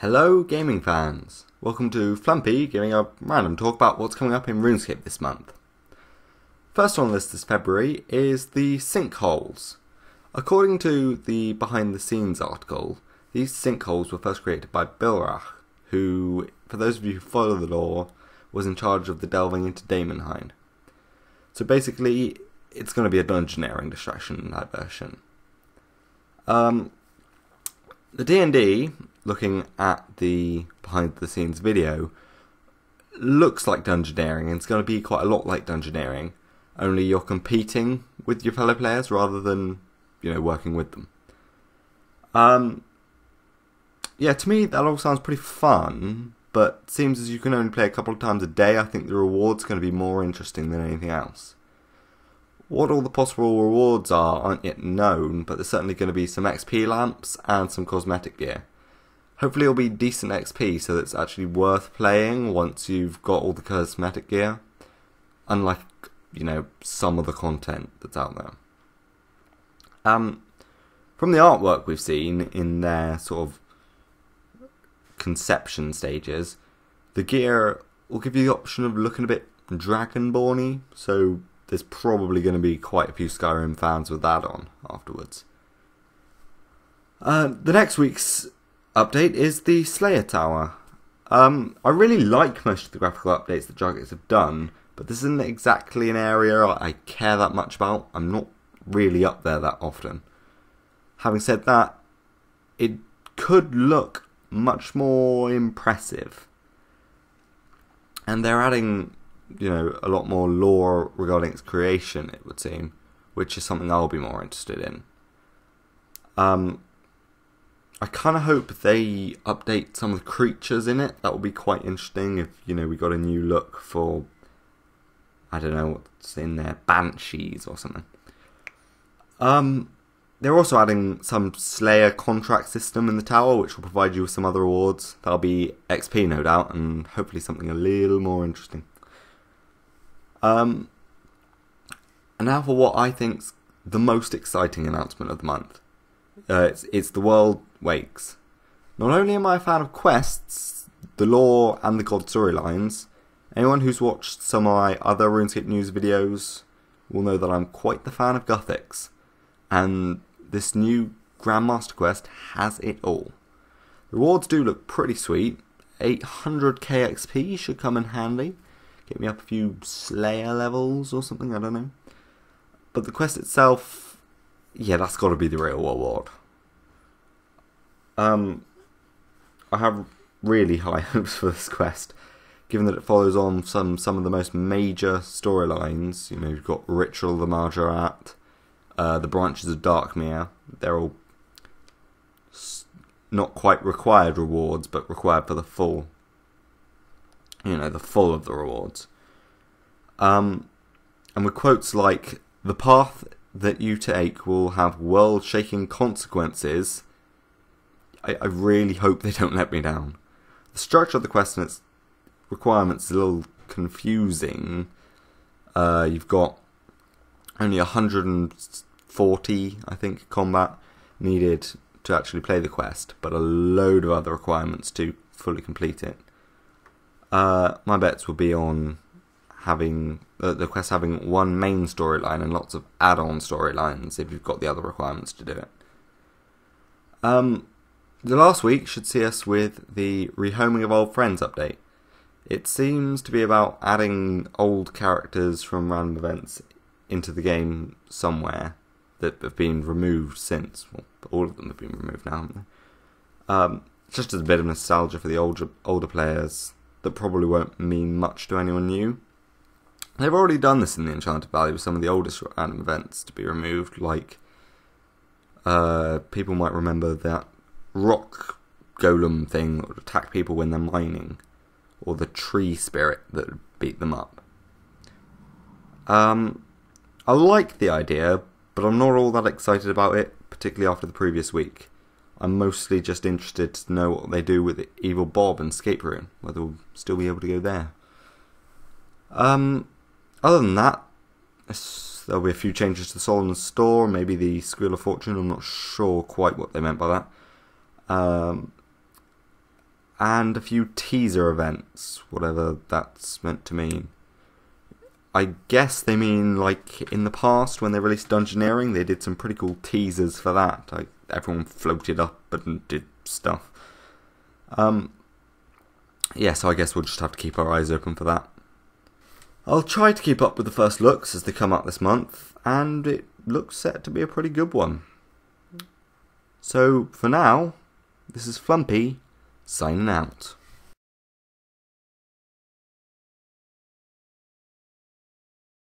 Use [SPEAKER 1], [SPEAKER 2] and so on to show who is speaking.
[SPEAKER 1] Hello gaming fans, welcome to Flumpy giving a random talk about what's coming up in Runescape this month. First on the list this February is the sinkholes. According to the behind the scenes article, these sinkholes were first created by Bilrach, who, for those of you who follow the lore, was in charge of the delving into Daemonhind. So basically, it's going to be a dungeoneering distraction and diversion. The D&D, looking at the behind the scenes video, looks like dungeoneering, and it's going to be quite a lot like dungeoneering, only you're competing with your fellow players rather than, working with them. Yeah, to me that all sounds pretty fun, but it seems as you can only play a couple of times a day. I think the reward's going to be more interesting than anything else. What all the possible rewards aren't yet known, but there's certainly going to be some XP lamps and some cosmetic gear. Hopefully it'll be decent XP so that it's actually worth playing once you've got all the cosmetic gear, unlike, some of the content that's out there. From the artwork we've seen in their sort of conception stages, the gear will give you the option of looking a bit Dragonborn-y, so there's probably going to be quite a few Skyrim fans with that on afterwards. The next week's update is the Slayer Tower. I really like most of the graphical updates that Jagex have done, but this isn't exactly an area I care that much about. I'm not really up there that often. Having said that, it could look much more impressive. And they're adding a lot more lore regarding its creation, it would seem, which is something I'll be more interested in. I kind of hope they update some of the creatures in it. That would be quite interesting if, we got a new look for, I don't know what's in there, banshees or something. They're also adding some Slayer contract system in the tower, which will provide you with some other rewards. That'll be XP, no doubt, and hopefully something a little more interesting. And now for what I think's the most exciting announcement of the month. It's the World Wakes. Not only am I a fan of quests, the lore and the god storylines, anyone who's watched some of my other RuneScape news videos will know that I'm quite the fan of Gothics, and this new Grandmaster quest has it all. The rewards do look pretty sweet. 800k XP should come in handy. Get me up a few Slayer levels or something, I don't know. But the quest itself, yeah, that's got to be the real reward. I have really high hopes for this quest, given that it follows on some of the most major storylines. You've got Ritual of the Marjarat, the Branches of Darkmere. They're all not quite required rewards, but required for the full. The full of the rewards. And with quotes like, "The path that you take will have world-shaking consequences," I really hope they don't let me down. The structure of the quest and its requirements is a little confusing. You've got only 140, I think, combat needed to actually play the quest, but a load of other requirements to fully complete it. My bets would be on having the quest having one main storyline and lots of add-on storylines if you've got the other requirements to do it. The last week should see us with the Rehoming of Old Friends update. It seems to be about adding old characters from random events into the game somewhere that have been removed since. Well, all of them have been removed now, haven't they? Just as a bit of nostalgia for the older players. That probably won't mean much to anyone new. They've already done this in the Enchanted Valley with some of the oldest random events to be removed, like people might remember that rock golem thing that would attack people when they're mining, or the tree spirit that would beat them up. I like the idea, but I'm not all that excited about it, particularly after the previous week. I'm mostly just interested to know what they do with Evil Bob and Escape Rune, whether we'll still be able to go there. Other than that, there'll be a few changes to Solomon's Store, maybe the Squeal of Fortune. I'm not sure quite what they meant by that. and a few teaser events, whatever that's meant to mean. I guess they mean like in the past when they released Dungeoneering, they did some pretty cool teasers for that. Like everyone floated up and did stuff. Yeah, so I guess we'll just have to keep our eyes open for that. I'll try to keep up with the first looks as they come out this month, and it looks set to be a pretty good one. So, for now, this is Flumpy, signing out.